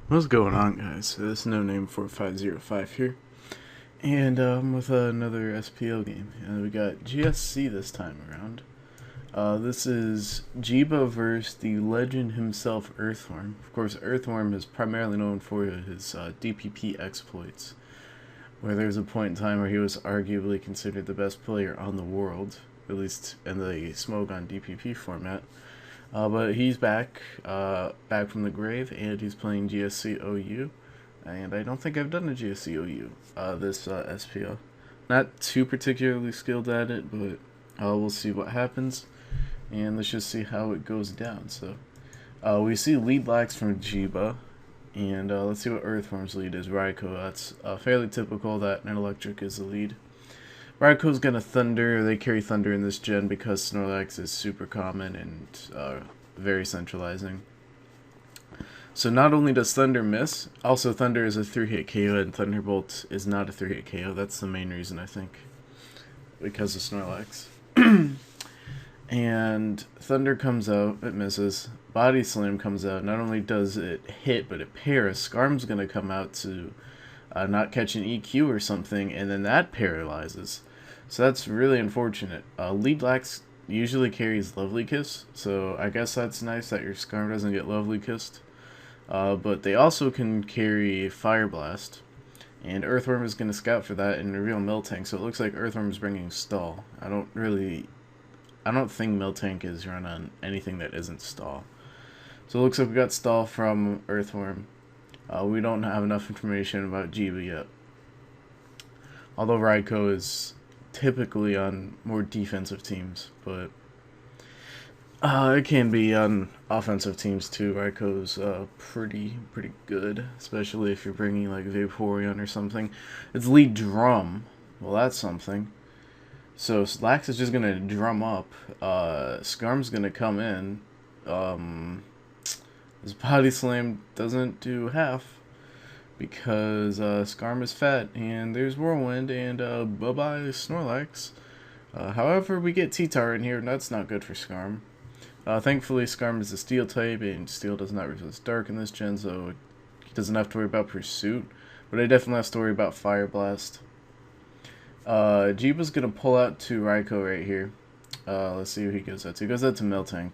What's going on, guys? This is No Name 4505 here, and with another SPO game. We got GSC this time around. This is Jiba versus the legend himself, Earthworm. Of course, Earthworm is primarily known for his DPP exploits, where there's a point in time where he was arguably considered the best player on the world, at least in the Smogon DPP format. But he's back from the grave, and he's playing GSC OU. And I don't think I've done a GSC OU this SPO. Not too particularly skilled at it, but we'll see what happens, and let's just see how it goes down. So we see lead lax from Jiba, and let's see what Earthworm's lead is. Raiko. That's fairly typical that an electric is the lead. Raiko's gonna Thunder. They carry Thunder in this gen because Snorlax is super common and very centralizing. So not only does Thunder miss, also Thunder is a 3-hit KO and Thunderbolt is not a 3-hit KO. That's the main reason, I think, because of Snorlax. And Thunder comes out, it misses. Body Slam comes out. Not only does it hit, but it pairs. Skarm's gonna come out to not catch an EQ or something, and then that paralyzes. So that's really unfortunate. Lead lax usually carries Lovely Kiss, so I guess that's nice that your Skarm doesn't get Lovely Kissed. But they also can carry Fire Blast, and Earthworm is going to scout for that and reveal Miltank, so it looks like Earthworm is bringing Stall. I don't think Miltank is run on anything that isn't Stall. So it looks like we got Stall from Earthworm. We don't have enough information about Jiba yet. Although Raiko is typically on more defensive teams, but it can be on offensive teams too. Raiko's pretty good, especially if you're bringing like Vaporeon or something. It's lead Drum. Well, that's something. So Lax is just gonna drum up. Skarm's gonna come in. His Body Slam doesn't do half because Skarm is fat, and there's Whirlwind, and bye-bye Snorlax. However, we get T-Tar in here, and that's not good for Skarm. Thankfully, Skarm is a Steel type, and Steel does not resist Dark in this gen, so he doesn't have to worry about Pursuit, but I definitely have to worry about Fire Blast. Jiba's gonna pull out to Raiko right here. Let's see who he goes out to. He goes out to Miltank.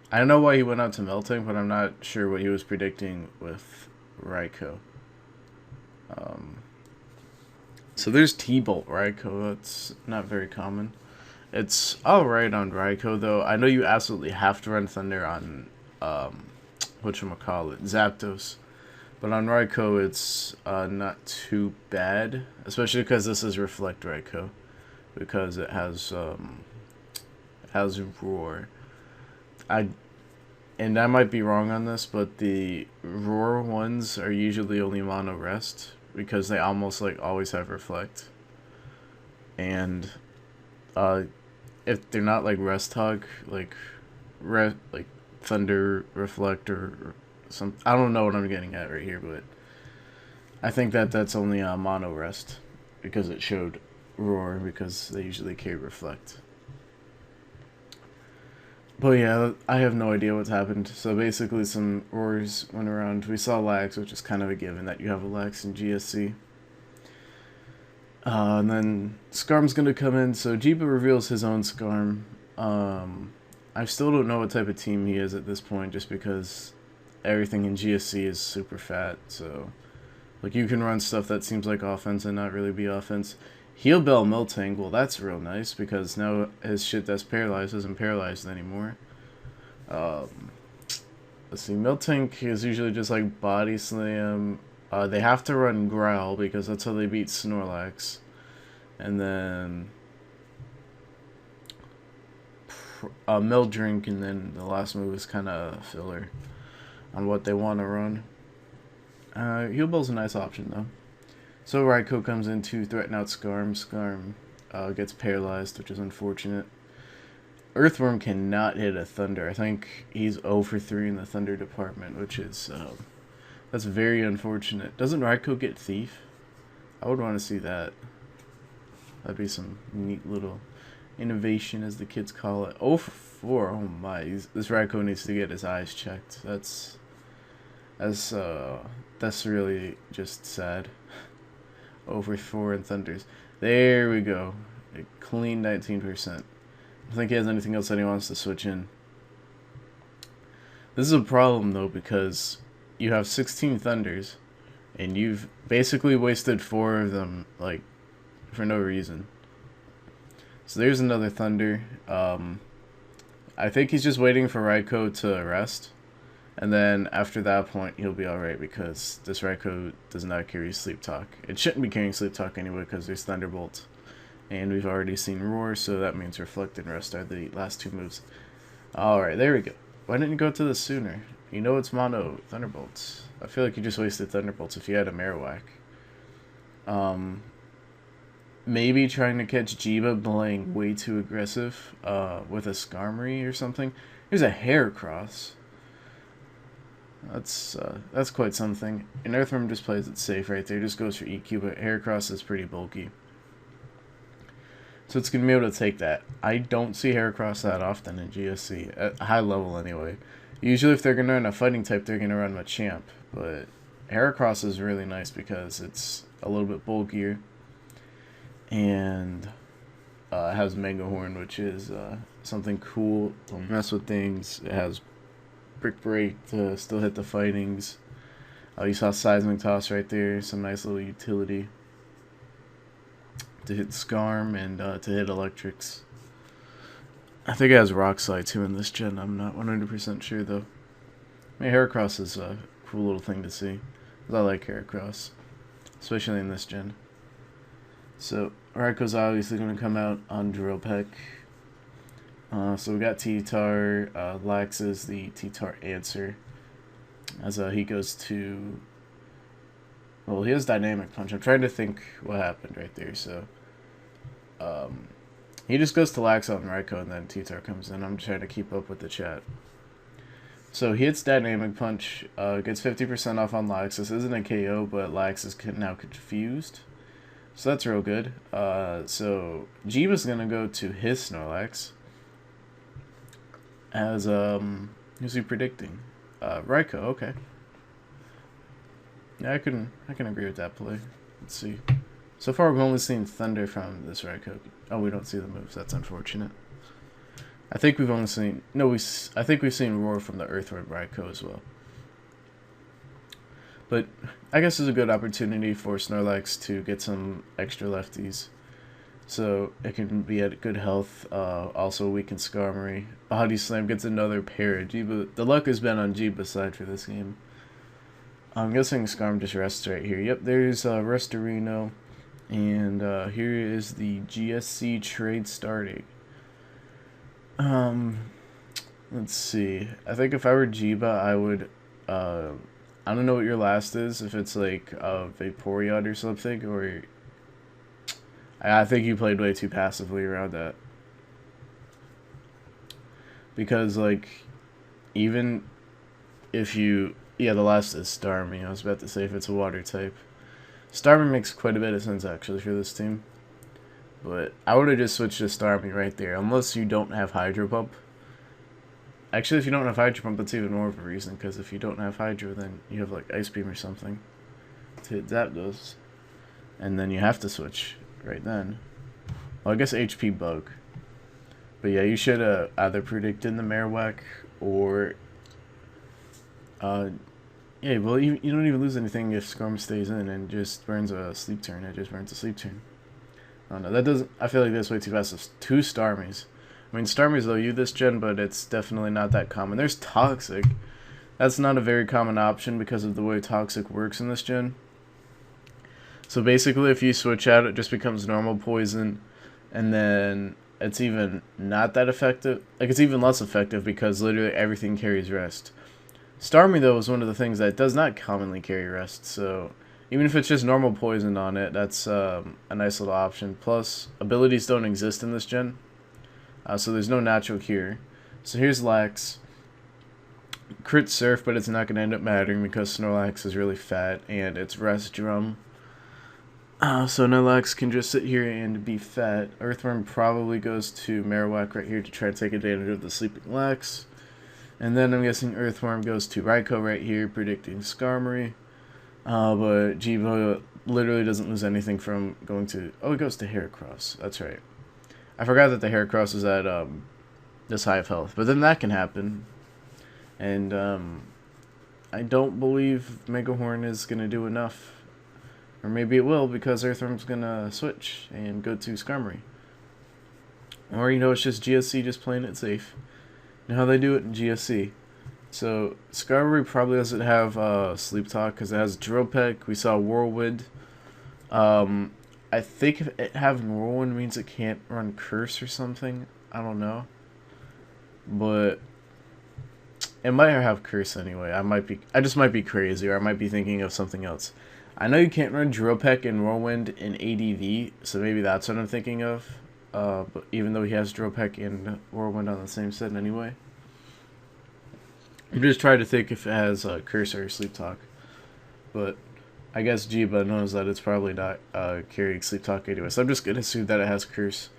I don't know why he went out to Miltank, but I'm not sure what he was predicting with Raiko. So there's T-Bolt Raiko. That's not very common. It's alright on Raiko, though. I know you absolutely have to run Thunder on, whatchamacallit, Zapdos. But on Raiko, it's not too bad. Especially because this is Reflect Raiko. Because it has Roar. And I might be wrong on this, but the Roar ones are usually only Mono Rest because they almost like always have Reflect. And if they're not like Rest Hug, like Thunder Reflect or some, I don't know what I'm getting at right here, but I think that's only Mono Rest because it showed Roar because they usually carry Reflect. But yeah, I have no idea what's happened. So basically some Roars went around. We saw Lax, which is kind of a given that you have a Lax in GSC. And then Skarm's going to come in. So Jiba reveals his own Skarm. I still don't know what type of team he is at this point just because everything in GSC is super fat. So like you can run stuff that seems like offense and not really be offense. Heal Bell Miltank, well that's real nice because now his shit that's paralyzed isn't paralyzed anymore. Let's see, Miltank is usually just like Body Slam. They have to run Growl because that's how they beat Snorlax. And then Mill Drink, and then the last move is kind of filler on what they want to run. Heal Bell's a nice option though. So Raiko comes in to threaten out Skarm. Skarm gets paralyzed, which is unfortunate. Earthworm cannot hit a Thunder. I think he's 0 for 3 in the Thunder department, which is that's very unfortunate. Doesn't Raiko get Thief? I would want to see that. That'd be some neat little innovation, as the kids call it. 0 for 4. Oh my, this Raikou needs to get his eyes checked. That's really just sad. Over 4 in Thunders. There we go. A clean 19%. I think he has anything else that he wants to switch in. This is a problem though, because you have 16 Thunders and you've basically wasted 4 of them, like, for no reason. So there's another Thunder. I think he's just waiting for Raikou to rest. And then after that point, he'll be alright, because this Raikou does not carry Sleep Talk. It shouldn't be carrying Sleep Talk anyway, because there's Thunderbolt. And we've already seen Roar, so that means Reflect and Rest are the last 2 moves. Alright, there we go. Why didn't you go to this sooner? You know it's mono Thunderbolts. I feel like you just wasted Thunderbolts if you had a Marowak. Maybe trying to catch Jiba playing way too aggressive with a Skarmory or something. Here's a Heracross. That's quite something. And Earthworm just plays it safe right there. Just goes for EQ, but Heracross is pretty bulky. So it's going to be able to take that. I don't see Heracross that often in GSC, at a high level anyway. Usually if they're going to run a fighting type, they're going to run Machamp. But Heracross is really nice because it's a little bit bulkier. And it has Mega Horn, which is something cool. Don't mess with things. It has Brick Break to still hit the fightings. You saw Seismic Toss right there. Some nice little utility to hit Skarm and to hit Electrics. I think it has Rock Slide too in this gen. I'm not 100% sure though. I mean, Heracross is a cool little thing to see. I like Heracross, especially in this gen. So Raikou's obviously going to come out on Drill Peck. So we got T-Tar. Lax is the T-Tar answer. As he goes to... Well, he has Dynamic Punch. I'm trying to think what happened right there. So he just goes to Lax on Raikou, and then T-Tar comes in. I'm trying to keep up with the chat. So he hits Dynamic Punch. Gets 50% off on Lax. This isn't a KO, but Lax is now confused. So that's real good. So Jiba's going to go to his Snorlax. As, who's he predicting? Raikou, okay. Yeah, I can agree with that play. Let's see. So far we've only seen Thunder from this Raikou. Oh, we don't see the moves. That's unfortunate. I think we've only seen... No, I think we've seen Roar from the Earthworm Raikou as well. But I guess it's a good opportunity for Snorlax to get some extra lefties. So it can be at good health. Also weaken Skarmory. Body Slam gets another pair. Jiba, the luck has been on Jiba's side for this game. I'm guessing Skarm just rests right here. Yep, there's Restorino. And here is the GSC trade starting. Let's see. I think if I were Jiba, I would... I don't know what your last is. If it's like a Vaporeon or something, or... I think you played way too passively around that. Because, like, even if you... Yeah, the last is Starmie. I was about to say if it's a water type. Starmie makes quite a bit of sense, actually, for this team. But I would have just switched to Starmie right there, unless you don't have Hydro Pump. Actually, if you don't have Hydro Pump, that's even more of a reason, because if you don't have Hydro, then you have, like, Ice Beam or something to hit Zapdos. And then you have to switch right then. Well, I guess HP Bug. But yeah, you should either predict in the Marowak or... yeah, well, you don't even lose anything if Skarm stays in and just burns a Sleep Turn. It just burns a Sleep Turn. I don't know, that doesn't... I feel like that's way too fast. It's 2 Starmies. I mean, Starmies, though, you this gen, but it's definitely not that common. There's Toxic. That's not a very common option because of the way Toxic works in this gen. So basically, if you switch out, it just becomes normal poison, and then it's even not that effective. Like, it's even less effective because literally everything carries rest. Starmie, though, is one of the things that does not commonly carry rest, so even if it's just normal poison on it, that's a nice little option. Plus, abilities don't exist in this gen, so there's no natural cure. So here's Lax. Crit Surf, but it's not going to end up mattering because Snorlax is really fat, and it's Rest Drum. So Nulax can just sit here and be fat. Earthworm probably goes to Marowak right here to try to take advantage of the sleeping Lax. And then I'm guessing Earthworm goes to Raikou right here, predicting Skarmory. But Jibo literally doesn't lose anything from going to... Oh, it goes to Heracross. That's right. I forgot that the Heracross is at this high of health. But then that can happen. And I don't believe Megahorn is going to do enough. Or maybe it will, because Earthworm's going to switch and go to Skarmory. Or, you know, it's just GSC just playing it safe. You know how they do it in GSC. So, Skarmory probably doesn't have Sleep Talk, because it has Drill Peck. We saw Whirlwind. I think if it having Whirlwind means it can't run Curse or something. I don't know. But it might have Curse anyway. I just might be crazy, or I might be thinking of something else. I know you can't run Drill Peck and Whirlwind in ADV, so maybe that's what I'm thinking of. But even though he has Drill Peck and Whirlwind on the same set anyway. I'm just trying to think if it has Curse or Sleep Talk. But I guess Jiba knows that it's probably not carrying Sleep Talk anyway, so I'm just going to assume that it has Curse.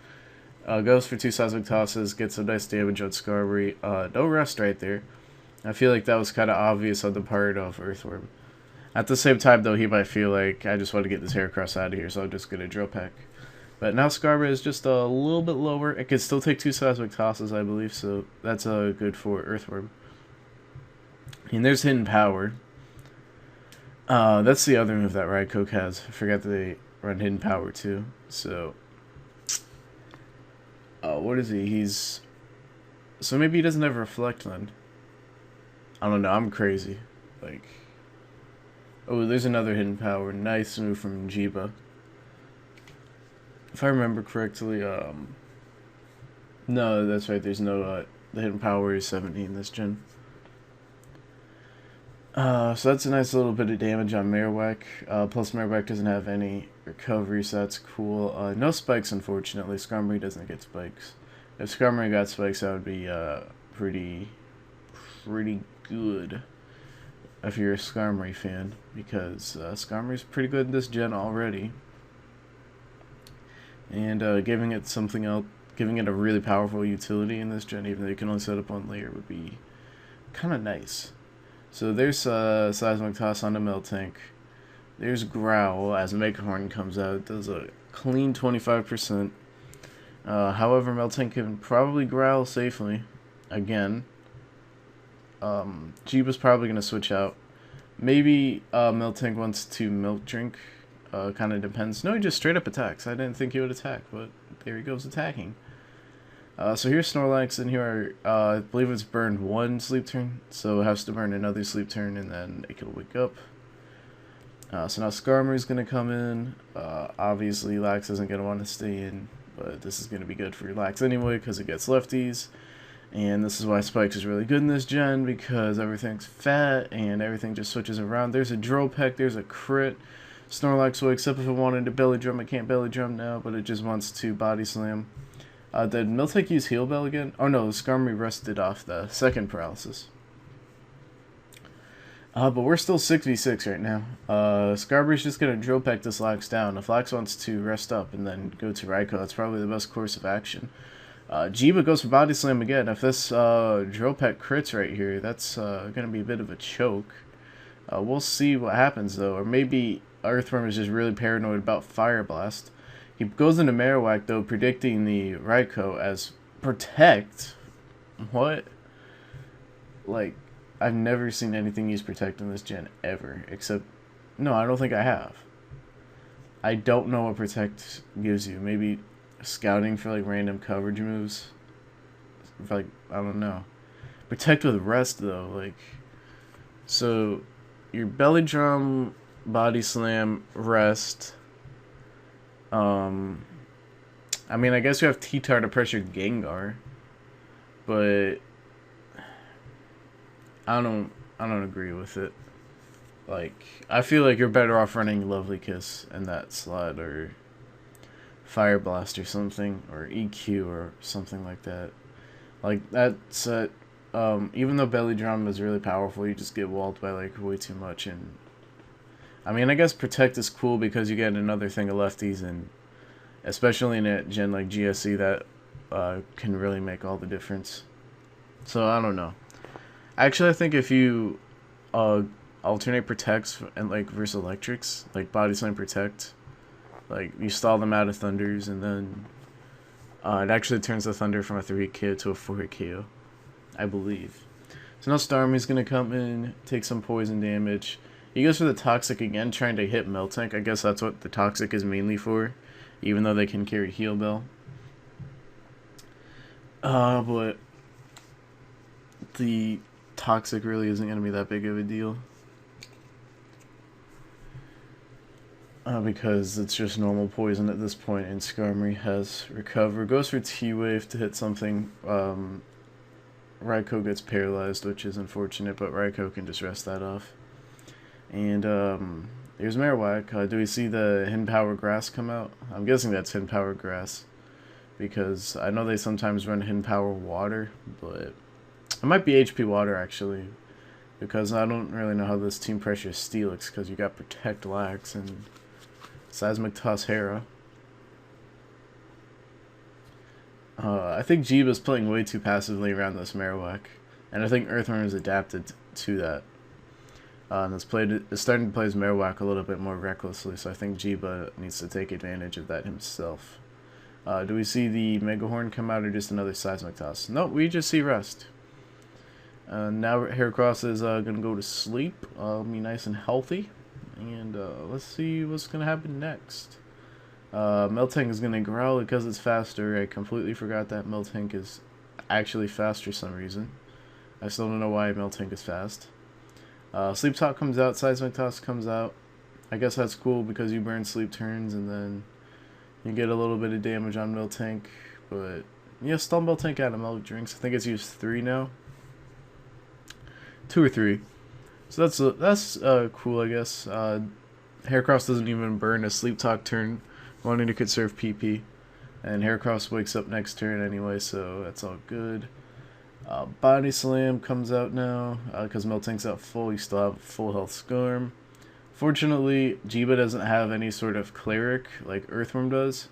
Goes for 2 Seismic Tosses, gets some nice damage on Skarmory. No rest right there. I feel like that was kind of obvious on the part of Earthworm. At the same time, though, he might feel like, I just want to get this Heracross out of here, so I'm just going to Drill Peck. But now Skarmory is just a little bit lower. It can still take 2 Seismic Tosses, I believe, so that's good for Earthworm. And there's Hidden Power. That's the other move that Raikou has. I forgot that they run Hidden Power, too. So, what is he? So maybe he doesn't have Reflect, then. I don't know, I'm crazy. Like... Oh, there's another Hidden Power. Nice move from Jiba. If I remember correctly, no, that's right, there's no, the Hidden Power is 17 this gen. So that's a nice little bit of damage on Marowak. Plus Marowak doesn't have any recovery, so that's cool. No spikes, unfortunately. Skarmory doesn't get spikes. If Skarmory got spikes, that would be, pretty good. If you're a Skarmory fan, because Skarmory's pretty good in this gen already. And giving it something else, giving it a really powerful utility in this gen, even though you can only set up one layer, would be kind of nice. So there's Seismic Toss on the Miltank. There's Growl as Megahorn comes out. It does a clean 25%. However, Miltank can probably Growl safely again. Jiba's probably going to switch out. Maybe Miltank wants to Milk Drink. Kind of depends. No, he just straight up attacks. I didn't think he would attack, but there he goes attacking. So here's Snorlax, and here I believe it's burned 1 sleep turn, so it has to burn another sleep turn, and then it can wake up. So now Skarmory's going to come in. Obviously, Lax isn't going to want to stay in, but this is going to be good for Lax anyway, because it gets lefties. And this is why Spikes is really good in this gen, because everything's fat, and everything just switches around. There's a Drill Peck, there's a crit. Snorlax wakes up if it wanted to Belly Drum. It can't Belly Drum now, but it just wants to Body Slam. Did Miltank use Heal Bell again? Oh no, Skarmory rested off the second paralysis. But we're still 6v6 right now. Skarmory's just going to Drill Peck this Lax down. If Lax wants to rest up and then go to Raikou, that's probably the best course of action. Jiba goes for Body Slam again. If this Drill Peck crits right here, that's going to be a bit of a choke. We'll see what happens though. Or maybe Earthworm is just really paranoid about Fire Blast. He goes into Marowak though, predicting the Raikou as Protect. What? Like, I've never seen anything use Protect in this gen ever. Except, no, I don't think I have. I don't know what Protect gives you. Maybe Scouting for like random coverage moves. Like, I don't know. Protect with Rest though, like, so your Belly Drum, Body Slam, Rest. I mean, I guess you have T-Tar to pressure Gengar, but I don't agree with it. Like, I feel like you're better off running Lovely Kiss in that slot, or Fire Blast or something, or EQ or something like that. Like, that set, even though Belly Drum is really powerful, you just get walled by, like, way too much, and I mean, I guess Protect is cool because you get another thing of lefties, and especially in a gen like GSC, that can really make all the difference. So, I don't know. Actually, I think if you uh, alternate Protects and like versus Electrics, like Body Slam Protect, like you stall them out of Thunders, and then it actually turns the Thunder from a 3-hit KO to a 4-hit KO, I believe. So now Starmie's going to come in, take some poison damage. He goes for the Toxic again, trying to hit Miltank. I guess that's what the Toxic is mainly for, even though they can carry Heal Bell. But the Toxic really isn't going to be that big of a deal. Because it's just normal poison at this point, and Skarmory has Recover. Goes for T-Wave to hit something. Raikou gets paralyzed, which is unfortunate, but Raikou can just rest that off. And here's Marowak. Do we see the Hidden Power Grass come out? I'm guessing that's Hidden Power Grass, because I know they sometimes run Hidden Power Water, but it might be HP Water actually, because I don't really know how this team pressures Steelix, because you got Protect Lax and Seismic Toss Hera. I think Jiba's playing way too passively around this Marowak, and I think Earthworm is adapted to that. And it's starting to play his Marowak a little bit more recklessly, so I think Jiba needs to take advantage of that himself. Do we see the Mega Horn come out, or just another Seismic Toss? No, we just see Rest. Now Heracross is going to go to sleep, be nice and healthy, and let's see what's going to happen next. Miltank is going to growl because it's faster. I completely forgot that Miltank is actually fast for some reason. I still don't know why Miltank is fast. Sleep Talk comes out, Seismic Toss comes out. I guess that's cool because you burn sleep turns and then you get a little bit of damage on Miltank. But yeah, stun Miltank out of Milk Drinks. I think it's used 3 now. 2 or 3. So that's cool, I guess. Heracross doesn't even burn a Sleep Talk turn, wanting to conserve PP. And Heracross wakes up next turn anyway, so that's all good. Body Slam comes out now, because Miltank's out full. You still have full health Skarm. Fortunately, Jiba doesn't have any sort of Cleric like Earthworm does.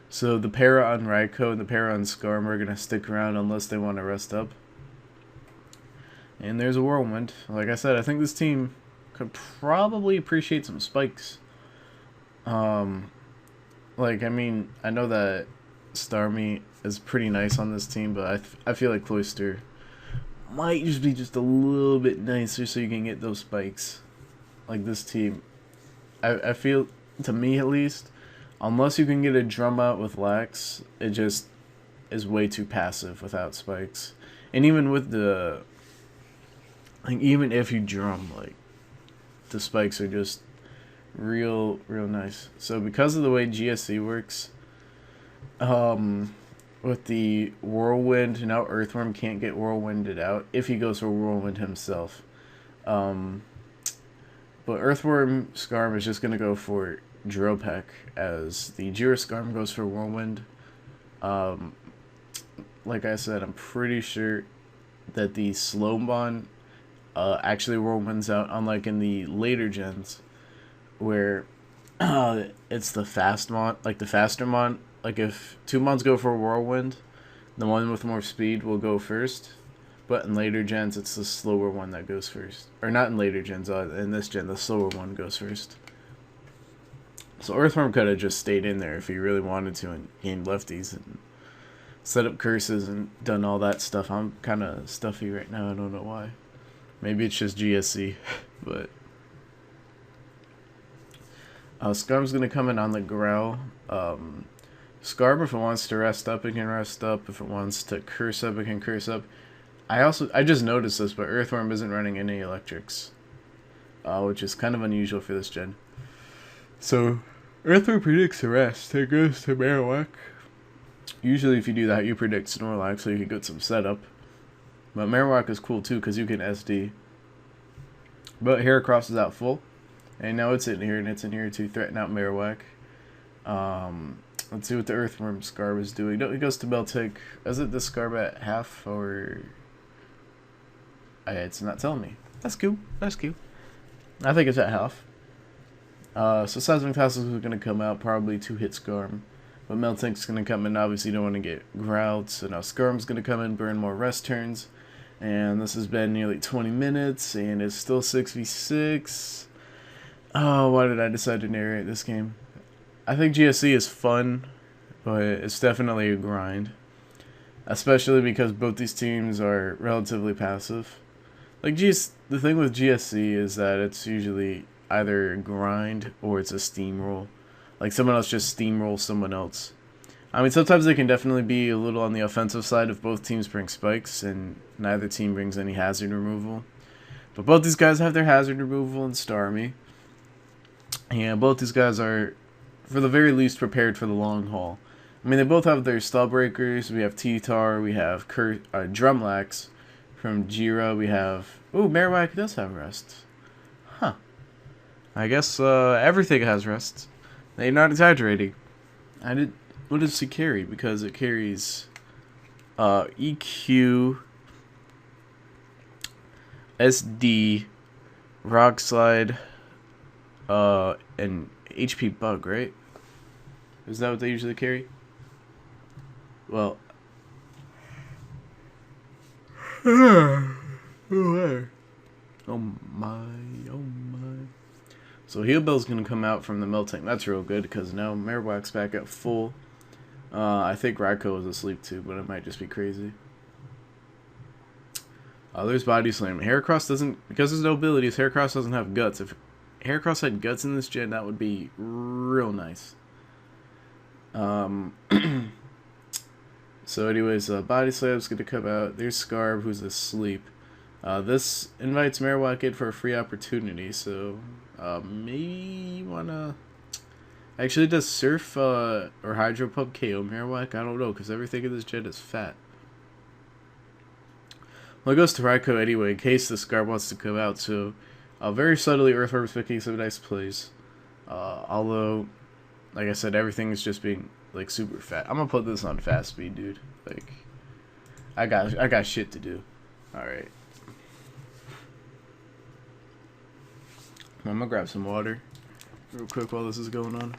So the para on Raikou and the para on Skarm are going to stick around unless they want to rest up. And there's a Whirlwind. Like I said, I think this team could probably appreciate some spikes. Like, I mean, I know that Starmie is pretty nice on this team, but I feel like Cloyster might just be just a little bit nicer so you can get those spikes. Like this team, I feel, to me at least, unless you can get a drum out with Lax, it just is way too passive without spikes. And even with the, like, even if you drum, like, the spikes are just real nice. So because of the way GSC works, with the Whirlwind, now Earthworm can't get Whirlwinded out if he goes for Whirlwind himself. But Earthworm Skarm is just going to go for Dropek, as the Jira Skarm goes for Whirlwind. Like I said, I'm pretty sure that the Smogon actually Whirlwinds out, unlike in the later gens, where it's the fast mon, like the faster mon. Like if 2 mons go for a Whirlwind, the one with more speed will go first. But in later gens, it's the slower one that goes first. Or not in later gens, in this gen, the slower one goes first. So Earthworm could have just stayed in there if he really wanted to and gained lefties and set up curses and done all that stuff. I'm kind of stuffy right now, I don't know why. Maybe it's just GSC, but Skarm's going to come in on the growl. Skarm, if it wants to rest up, it can rest up. If it wants to curse up, it can curse up. I just noticed this, but Earthworm isn't running any electrics, which is kind of unusual for this gen. So Earthworm predicts a rest. It goes to Marowak. Usually if you do that, you predict Snorlax so you can get some setup. But Marowak is cool too because you can SD. But Heracross is out full. And now it's in here, and it's in here to threaten out Marowak. Let's see what the Earthworm Scarb is doing. No, it goes to Miltank. Is it the Scarb at half, or... it's not telling me. That's cool. That's cool. I think it's at half. So Seismic Toss is going to come out, probably to hit Skarm. But Meltank's going to come in, obviously you don't want to get growled, so now Skarm's going to come in, burn more rest turns. And this has been nearly 20 minutes, and it's still 6v6. Oh, why did I decide to narrate this game? I think GSC is fun, but it's definitely a grind. Especially because both these teams are relatively passive. Like, the thing with GSC is that it's usually either a grind or it's a steamroll. Like, someone else just steamrolls someone else. I mean, sometimes they can definitely be a little on the offensive side if both teams bring spikes and neither team brings any hazard removal. But both these guys have their hazard removal and Starmie. And both these guys are, for the very least, prepared for the long haul. I mean, they both have their stall breakers. We have T-Tar, we have Drumlax from Jira, we have... Ooh, Marowak does have rest. Huh. I guess everything has rest. They're not exaggerating. What does he carry? Because it carries EQ, SD, Rock Slide, and HP Bug, right? Is that what they usually carry? Well, oh my. So Heal Bell's gonna come out from the Melting. That's real good because now Marowak's back at full. I think Raikou is asleep too, but it might just be crazy. There's Body Slam. Heracross doesn't, because there's no abilities, Heracross doesn't have guts. If Heracross had guts in this gen, that would be real nice. So anyways, Body Slam's gonna come out. There's Scarb, who's asleep. This invites Marowak in for a free opportunity, so maybe you wanna... Actually, does Surf or Hydro Pump KO Marowak? I don't know, because everything in this gen is fat. Well, it goes to Raikou anyway, in case the Scarb wants to come out, so very subtly Earthworm's picking some nice plays. Although, like I said, everything is just being, like, super fat. I'm gonna put this on fast speed, dude. Like, I got shit to do. Alright. I'm gonna grab some water real quick while this is going on,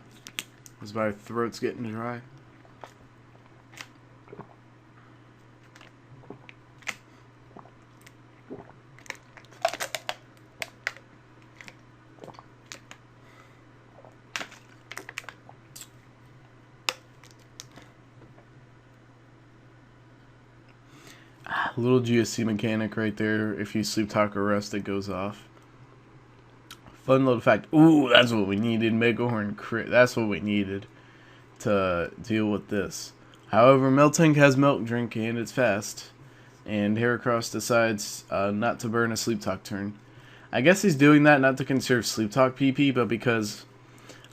because my throat's getting dry. Little GSC mechanic right there. If you sleep, talk, or rest, it goes off. Fun little fact. Ooh, that's what we needed. Megahorn crit. That's what we needed to deal with this. However, Meltank has Milk Drink and it's fast. And Heracross decides not to burn a Sleep Talk turn. I guess he's doing that not to conserve Sleep Talk PP, but because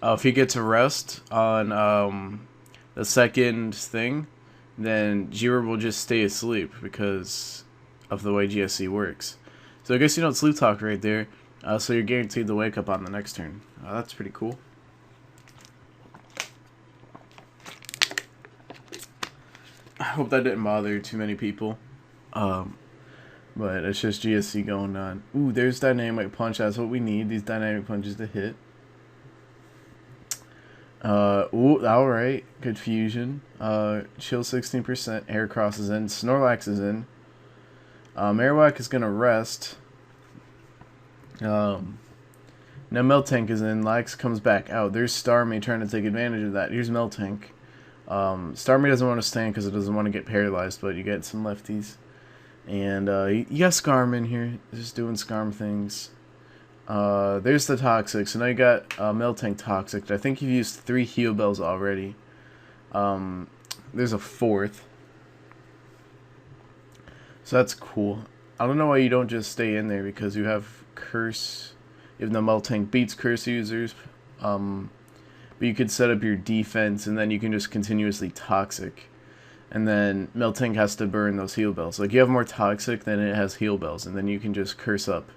if he gets a rest on the second thing, then Jira will just stay asleep because of the way GSC works. So I guess you don't Sleep Talk right there. So you're guaranteed to wake up on the next turn. That's pretty cool. I hope that didn't bother too many people. But it's just GSC going on. Ooh, there's Dynamic Punch. That's what we need. These Dynamic Punches to hit. Ooh, alright. Good fusion. Chill 16%. Heracross is in. Snorlax is in. Marowak is gonna rest. Now Meltank is in. Lax comes back out. There's Starmie trying to take advantage of that. Here's Meltank. Starmie doesn't want to stand because it doesn't want to get paralyzed, but you get some lefties. And you got Skarm in here, just doing Skarm things. There's the Toxic. So now you got Meltank Toxic. I think you've used 3 Heal Bells already. There's a 4th. So that's cool. I don't know why you don't just stay in there, because you have Curse. Even though Meltank beats Curse users. But you could set up your defense, and then you can just continuously Toxic. And then Meltank has to burn those Heal Bells. Like, you have more Toxic than it has Heal Bells, and then you can just Curse up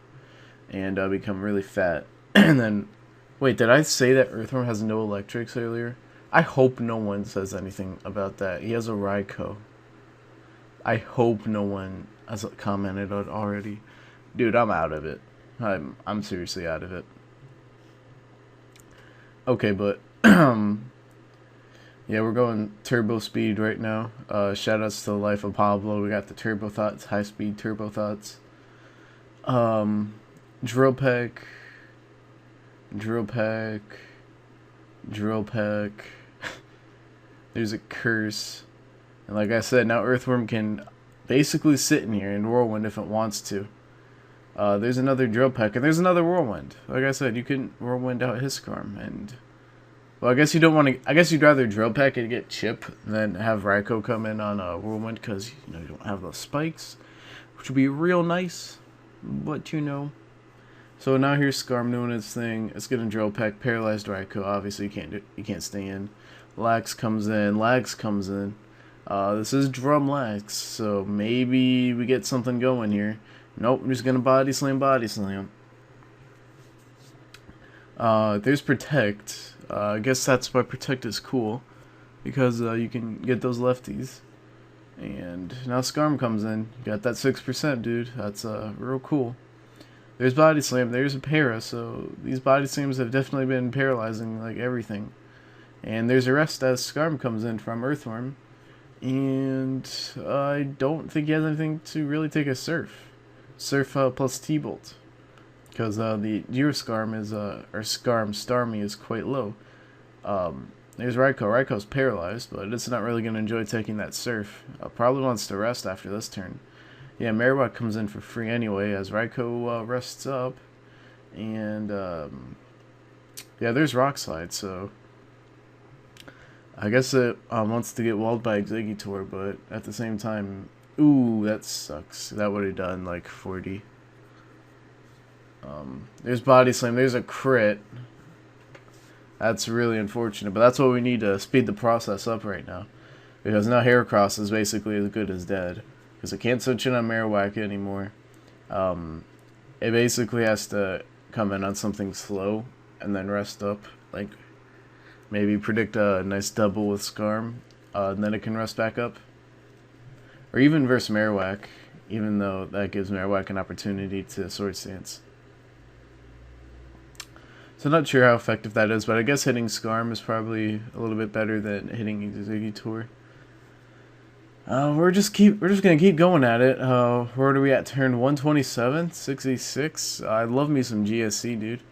and become really fat. And then, wait, did I say that Earthworm has no electrics earlier? I hope no one says anything about that. He has a Raikou. I hope no one has commented on it already. Dude, I'm out of it. I'm seriously out of it. Okay, but yeah, we're going turbo speed right now. Shoutouts to the life of Pablo. We got the turbo thoughts, high speed turbo thoughts. Drill peck, drill peck, drill peck. There's a curse, and like I said, now Earthworm can basically sit in here and whirlwind if it wants to. There's another drill peck, and there's another whirlwind. Like I said, you can whirlwind out his Scarm, and well, I guess you don't want to. I guess you'd rather drill peck and get chip than have Raikou come in on a whirlwind because you don't have those spikes, which would be real nice. But so now here's Scarm doing its thing. It's gonna drill peck, paralyzed Raikou. Obviously, you can't stay in. Lax comes in. Lax comes in. This is Drum Lax, so maybe we get something going here. Nope, I'm just gonna body slam, body slam. There's Protect. I guess that's why Protect is cool, because you can get those lefties. And now Scarm comes in. You got that 6%, dude. That's real cool. There's Body Slam. There's a para. So these Body Slams have definitely been paralyzing like everything. And there's a rest as Scarm comes in from Earthworm. And I don't think he has anything to really take a Surf. Surf plus T-Bolt. Because the Jira Scarm is, or Scarm Starmie is quite low. There's Raikou. Raikou's paralyzed, but it's not really going to enjoy taking that Surf. Probably wants to rest after this turn. Yeah, Marowak comes in for free anyway as Raikou rests up. And, yeah, there's Rock Slide, so I guess it wants to get walled by Exeggutor, but at the same time, ooh, that sucks. That would have done like 40. There's Body Slam. There's a crit. That's really unfortunate, but that's what we need to speed the process up right now. Because now Heracross is basically as good as dead. Because it can't switch in on Marowak anymore. It basically has to come in on something slow and then rest up. Like, maybe predict a nice double with Scarm, and then it can rest back up. Or even versus Marowak, even though that gives Marowak an opportunity to Sword Stance. So not sure how effective that is, but I guess hitting Scarm is probably a little bit better than hitting Exeggutor. We're just gonna keep going at it. Where are we at? Turn 127, 66. I love me some GSC, dude.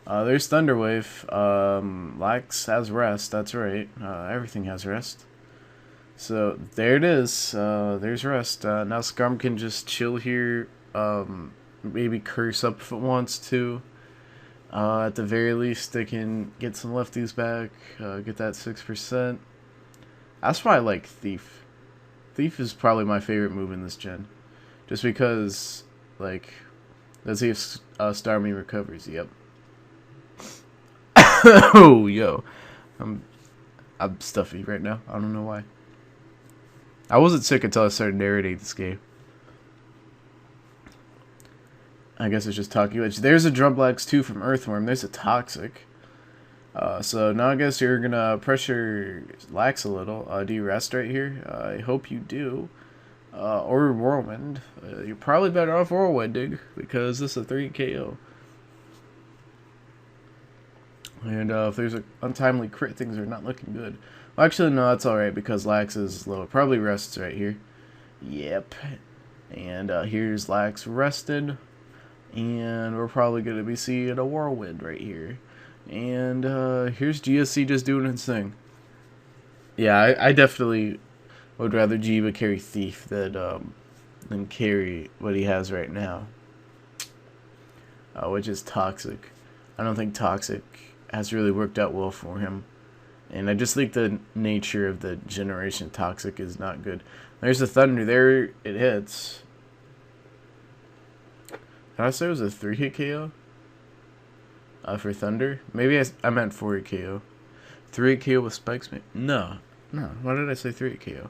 There's Thunderwave. Lax has rest. That's right. Everything has rest. So there it is. There's rest. Now Scarm can just chill here. Maybe curse up if it wants to. At the very least, they can get some lefties back, get that 6%. That's why I like Thief. Thief is probably my favorite move in this gen. Just because, like, let's see if Starmie recovers. Yep. Oh, yo. I'm stuffy right now. I don't know why. I wasn't sick until I started narrating this game. I guess it's just talking edge. There's a Drumlax 2 from Earthworm. There's a Toxic. So now I guess you're gonna pressure Lax a little. Do you rest right here? I hope you do. Or Whirlwind. You're probably better off Whirlwinding because this is a 3 KO. And if there's an untimely crit, things are not looking good. Well, actually, no, that's alright because Lax is low. It probably rests right here. Yep. And here's Lax rested. And we're probably going to be seeing a Whirlwind right here. And here's GSC just doing its thing. Yeah, I definitely would rather Jiba carry Thief than carry what he has right now. Which is Toxic. I don't think Toxic has really worked out well for him. And I just think the nature of the generation Toxic is not good. There's the Thunder. There it hits. Did I say it was a 3-hit KO? For Thunder? Maybe I meant 4-hit KO. 3-hit KO with spikes? No. Why did I say 3-hit KO?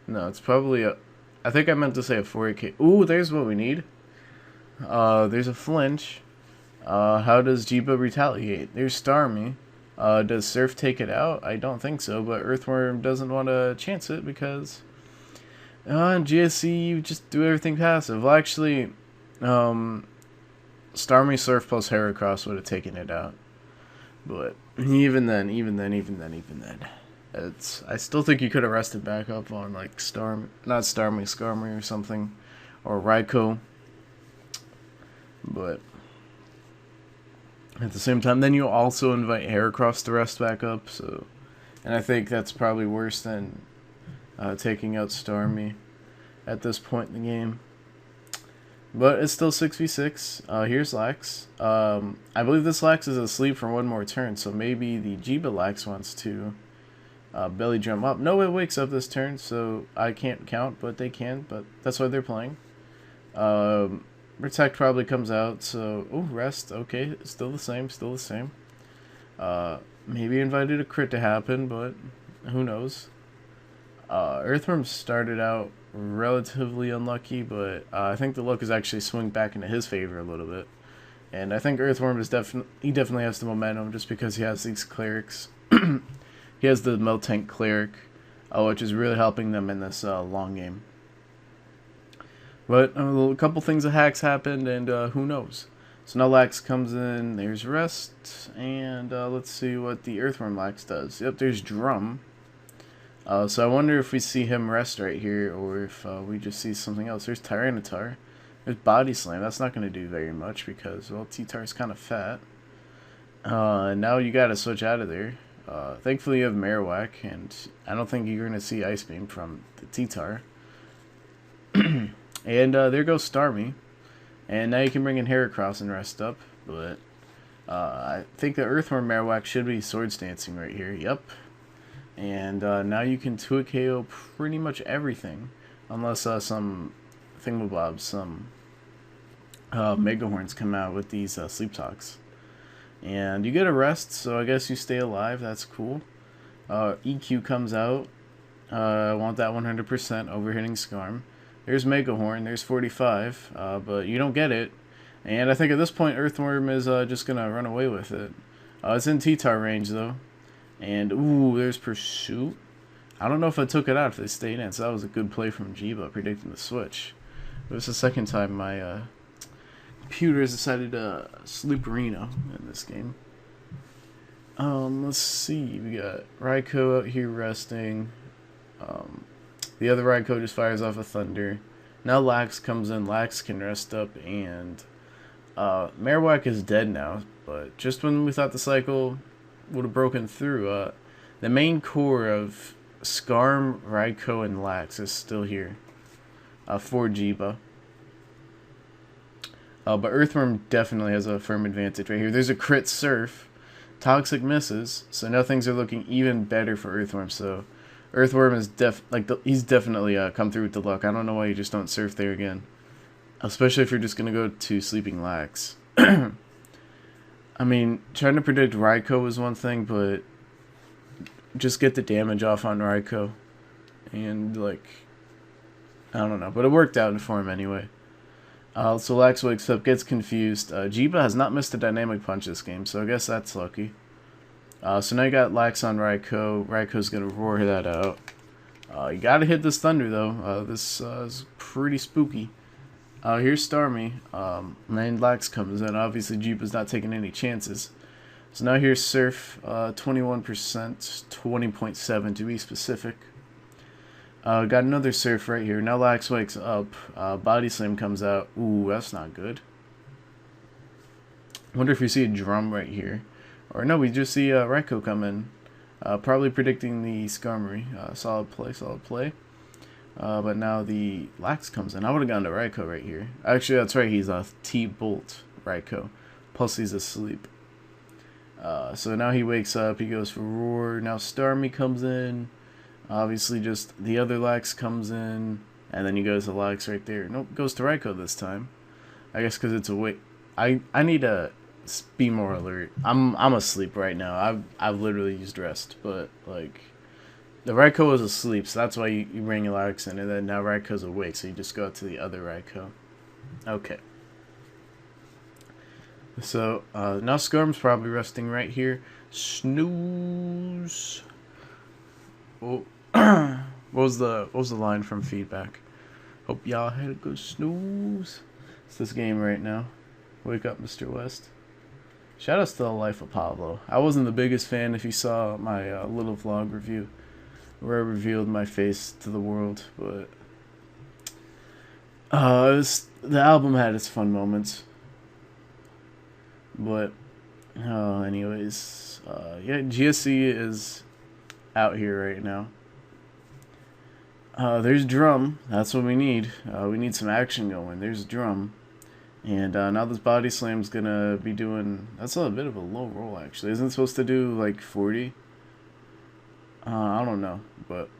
No, it's probably a... I think I meant to say a 4-hit KO. Ooh, there's what we need. There's a flinch. How does Jiba retaliate? There's Starmie. Does Surf take it out? I don't think so, but Earthworm doesn't want to chance it because... in GSC, you just do everything passive. Well, actually... Starmie Surf plus Heracross would have taken it out. But even then, I still think you could have rested back up on like Skarmory or something, or Raikou. But at the same time, then you also invite Heracross to rest back up. So, and I think that's probably worse than taking out Starmie at this point in the game. But it's still 6v6. Here's Lax. I believe this Lax is asleep for one more turn, so maybe the Jiba Lax wants to belly drum up. No, it wakes up this turn, so I can't count, but they can. But that's why they're playing. Protect probably comes out, so... Oh, rest. Okay, still the same, maybe invited a crit to happen, but who knows. Earthworm started out relatively unlucky, but I think the luck is actually swing back into his favor a little bit. And I think Earthworm is definitely has the momentum just because he has these clerics. He has the Miltank cleric, which is really helping them in this long game. But a couple things of hacks happened, and who knows. So now Lax comes in, there's rest, and let's see what the Earthworm Lax does. Yep, there's Drum. So I wonder if we see him rest right here, or if we just see something else. There's Tyranitar. There's Body Slam. That's not going to do very much because, well, T-Tar's kind of fat. And now you got to switch out of there. Thankfully you have Marowak, and I don't think you're going to see Ice Beam from the T-Tar. And there goes Starmie. And now you can bring in Heracross and rest up, but I think the Earthworm Marowak should be Swords Dancing right here. Yep. And now you can 2-KO pretty much everything, unless some thingamabobs, some Megahorns come out with these Sleep Talks. And you get a rest, so I guess you stay alive. That's cool. EQ comes out. I want that 100% overhitting Skarm. There's Megahorn. There's 45, but you don't get it. And I think at this point, Earthworm is just going to run away with it. It's in T-Tar range, though. And, ooh, there's Pursuit. I don't know if I took it out if they stayed in, so that was a good play from Jiba, predicting the switch. It was the second time my computer has decided to sleep Reno in this game. Let's see. We got Raikou out here resting. The other Raikou just fires off a Thunder. Now Lax comes in. Lax can rest up, and Marowak is dead now. But just when we thought the cycle would have broken through, the main core of Skarm, Raikou, and Lax is still here for Jiba. But Earthworm definitely has a firm advantage right here. There's a crit Surf. Toxic misses, so now things are looking even better for Earthworm. So Earthworm is he's definitely come through with the luck. I don't know why you just don't Surf there again, especially if you're just gonna go to Sleeping Lax. I mean, trying to predict Raikou is one thing, but just get the damage off on Raikou. And, like, I don't know. But it worked out for him anyway. So Lax wakes up, gets confused. Jiba has not missed a Dynamic Punch this game, so I guess that's lucky. So now you got Lax on Raikou. Raikou's going to roar that out. You got to hit this Thunder, though. This is pretty spooky. Here's Starmie, and Lax comes in. Obviously, Jiba's not taking any chances. So now here's Surf, 21%, 20.7 to be specific. Got another Surf right here. Now Lax wakes up. Body Slam comes out. Ooh, that's not good. Wonder if we see a Drum right here. Or no, we just see Raikou come in. Probably predicting the Skarmory. Solid play. But now the Lax comes in. I would have gone to Raikou right here. Actually, that's right. He's a T-Bolt Raikou. Plus, he's asleep. So now he wakes up. He goes for Roar. Now Starmie comes in. Obviously, just the other Lax comes in. And then he goes to Lax right there. Nope, goes to Raikou this time. I guess because it's awake. I need to be more alert. I'm asleep right now. I've literally used rest. But, like... The Raikou was asleep, so that's why you bring your Lax in, and then now Raikou's awake, so you just go to the other Raikou. Okay. So, now Skarm's probably resting right here. Snooze. Oh, what was the line from feedback? Hope y'all had a good snooze. It's this game right now. Wake up, Mr. West. Shout outs to the life of Pablo. I wasn't the biggest fan if you saw my little vlog review where I revealed my face to the world, but the album had its fun moments. But anyways, yeah, GSC is out here right now. There's drum. That's what we need. We need some action going. There's drum. And now this body slam's gonna be doing... That's a bit of a low roll, actually. Isn't it supposed to do, like, 40? I don't know. But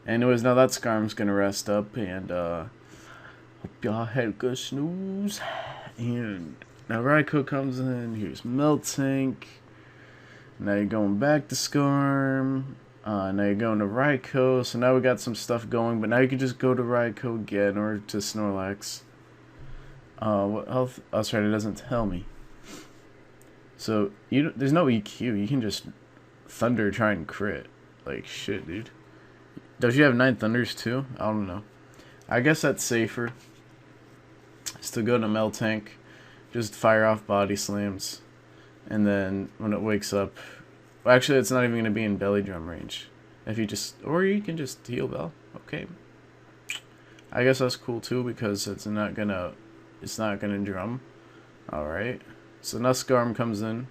anyways, now that Scarm's gonna rest up. And hope y'all had a good snooze. And now Raikou comes in. Here's Melt Tank. Now you're going back to Scarm. Now you're going to Raikou. So now we got some stuff going. But now you can just go to Raikou again or to Snorlax. What health? Oh, that's right, it doesn't tell me. So, there's no EQ. You can just Thunder try and crit. Like, shit, dude. Don't you have 9 Thunders, too? I don't know. I guess that's safer. Still go to Melt Tank. Just fire off body slams. And then, when it wakes up... Well, actually, it's not even going to be in belly drum range. If you just... Or you can just heal Bell. Okay. I guess that's cool, too, because it's not gonna drum. Alright. So now Scarm comes in.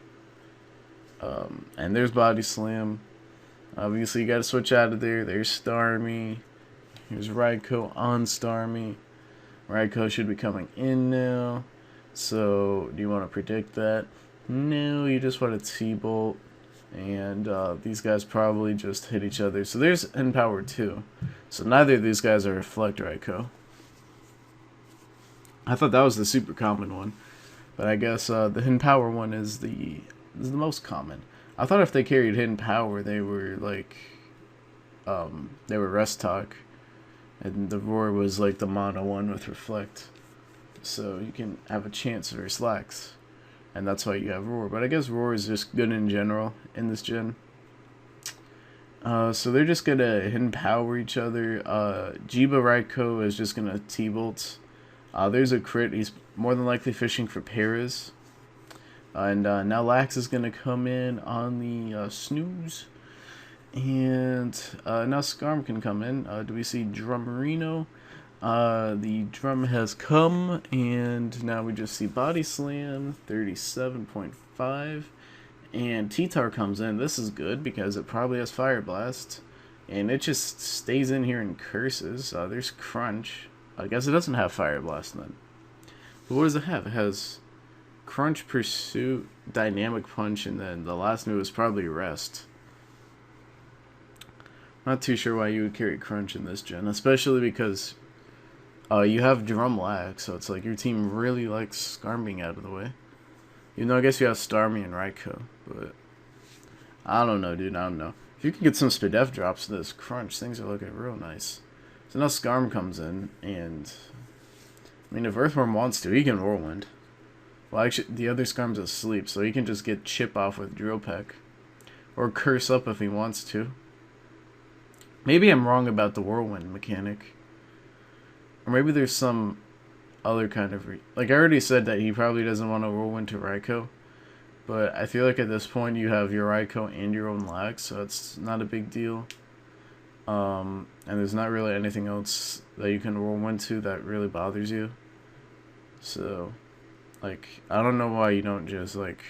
And there's Body Slam. Obviously, you gotta switch out of there. There's Starmie. Here's Raikou on Starmie. Raikou should be coming in now. So, do you want to predict that? No, you just want to T-Bolt. And these guys probably just hit each other. So there's Empower too. So neither of these guys are Reflect Raikou. I thought that was the super common one, but I guess the Hidden Power one is the most common. I thought if they carried Hidden Power, they were like, they were Rest Talk, and the Roar was like the mono one with Reflect, so you can have a chance versus Lax, and that's why you have Roar. But I guess Roar is just good in general in this gen. So they're just gonna Hidden Power each other. Jiba Raikou is just gonna T-Bolt. There's a crit. He's more than likely fishing for Paras. And now Lax is going to come in on the Snooze. And now Scarm can come in. Do we see Drummerino? The drum has come. And now we just see Body Slam, 37.5. And T-Tar comes in. This is good because it probably has Fire Blast. And it just stays in here and curses. There's Crunch. I guess it doesn't have Fire Blast then. But what does it have? It has Crunch, Pursuit, Dynamic Punch, and then the last move is probably Rest. Not too sure why you would carry Crunch in this gen, especially because you have Drum Lag, so it's like your team really likes Scarm being out of the way. Even though I guess you have Starmie and Raikou, but I don't know, dude. I don't know. If you can get some Spadef drops to this Crunch, things are looking real nice. So now Scarm comes in, and I mean, if Earthworm wants to, he can Whirlwind. Well, actually, the other Scarm's asleep, so he can just get Chip off with Drill Peck. Or Curse up if he wants to. Maybe I'm wrong about the Whirlwind mechanic. Or maybe there's some other kind of... Like, I already said that he probably doesn't want to Whirlwind to Raikou. But I feel like at this point you have your Raikou and your own lag, so it's not a big deal. And there's not really anything else that you can Whirlwind to that really bothers you. So, like, I don't know why you don't just, like...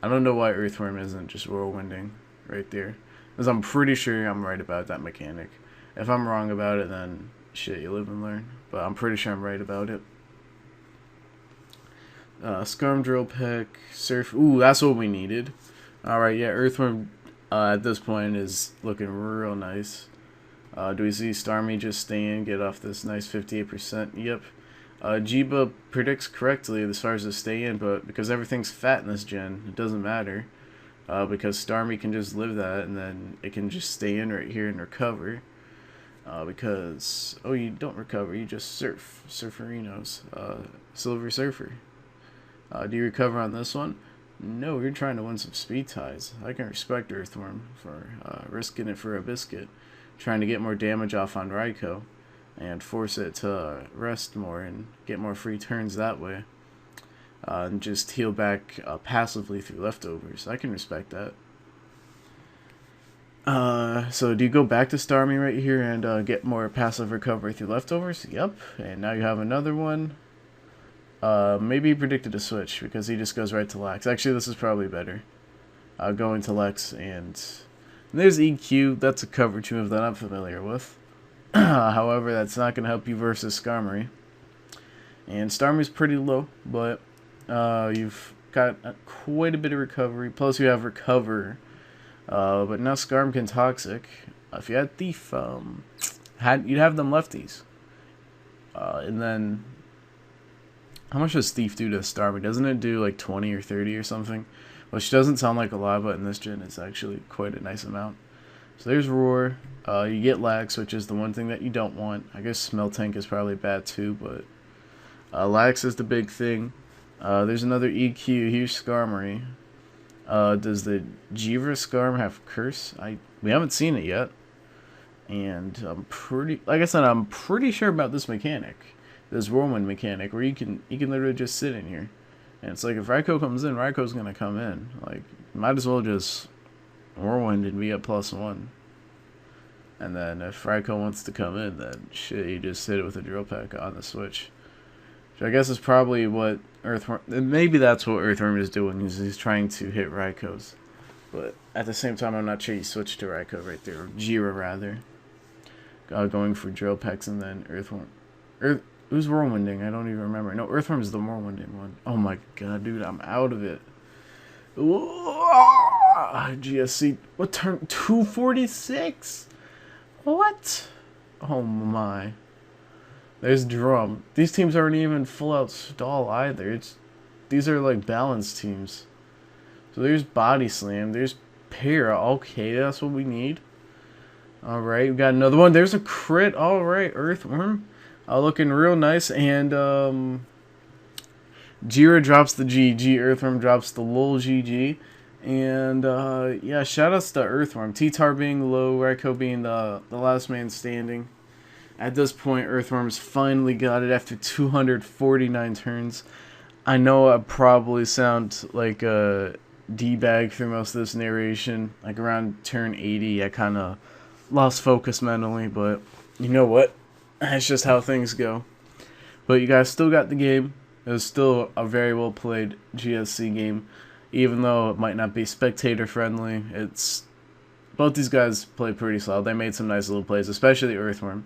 I don't know why Earthworm isn't just Whirlwinding right there. Because I'm pretty sure I'm right about that mechanic. If I'm wrong about it, then shit, you live and learn. But I'm pretty sure I'm right about it. Scarm, Drill Peck, Surf. Ooh, that's what we needed. Alright, yeah, Earthworm at this point is looking real nice. Do we see Starmie just stay in, get off this nice 58%? Yep. Jiba predicts correctly as far as the stay in, but because everything's fat in this gen, it doesn't matter. Because Starmie can just live that, and then it can just stay in right here and recover. Because, oh, you don't recover, you just surf. Surferinos. Silver Surfer. Do you recover on this one? No, you're trying to win some speed ties. I can respect Earthworm for risking it for a biscuit. Trying to get more damage off on Raikou and force it to rest more and get more free turns that way. and just heal back passively through leftovers. I can respect that. So do you go back to Starmie right here and get more passive recovery through leftovers? Yep. And now you have another one. Maybe he predicted a switch because he just goes right to Lax. Actually, this is probably better. Going to Lex and there's EQ. That's a coverage move that I'm familiar with. However, that's not going to help you versus Skarmory. And Starmie's pretty low, but you've got quite a bit of recovery. Plus, you have Recover. But now Skarm can Toxic. If you had Thief, you'd have them lefties. And then, how much does Thief do to Starmie? Doesn't it do like 20 or 30 or something? Which doesn't sound like a lot, but in this gen, it's actually quite a nice amount. So there's Roar. You get Lax, which is the one thing that you don't want. I guess Smell Tank is probably bad too, but Lax is the big thing. There's another EQ. Here's Skarmory. Does the Jira Skarm have Curse? We haven't seen it yet. And like I said, I'm pretty sure about this mechanic. This whirlwind mechanic where you can literally just sit in here. And it's like if Raikou comes in, Raikou's gonna come in. Like, might as well just whirlwind and be at +1. And then if Raikou wants to come in, then shit, you just hit it with a drill peck on the switch. Which I guess is probably what Earthworm... Maybe that's what Earthworm is doing. He's trying to hit Raikou's. But at the same time, I'm not sure he switched to Raikou right there. Or Jira, rather. Going for drill pecks and then Earthworm. Who's whirlwinding? I don't even remember. No, Earthworm is the whirlwinding one. Oh my god, dude, I'm out of it. GSC. What turn? 246? What? Oh my. There's Drum. These teams aren't even full out stall either. These are like balanced teams. So there's Body Slam. There's Para. Okay, that's what we need. Alright, we got another one. There's a crit. Alright, Earthworm. Looking real nice. And Jira drops the GG. Earthworm drops the lol GG. And yeah, shoutouts to Earthworm. T-Tar being low, Raikou being the last man standing. At this point, Earthworm's finally got it after 249 turns. I know I probably sound like a D-bag through most of this narration. Like around turn 80, I kind of lost focus mentally, but you know what? That's just how things go. But you guys still got the game. It was still a very well played GSC game. Even though it might not be spectator friendly, both these guys played pretty solid. They made some nice little plays, especially Earthworm.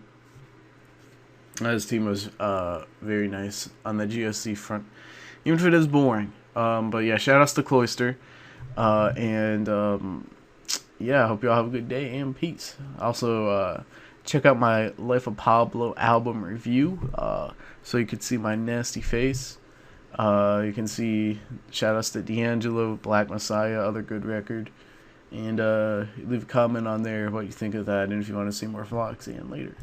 His team was very nice on the GSC front, even if it is boring. But yeah, shout outs to Cloyster. Yeah, I hope y'all have a good day and peace. Also, check out my Life of Pablo album review so you can see my nasty face. You can see shout outs to D'Angelo, Black Messiah, other good record. And leave a comment on there what you think of that and if you want to see more vlogs, and later.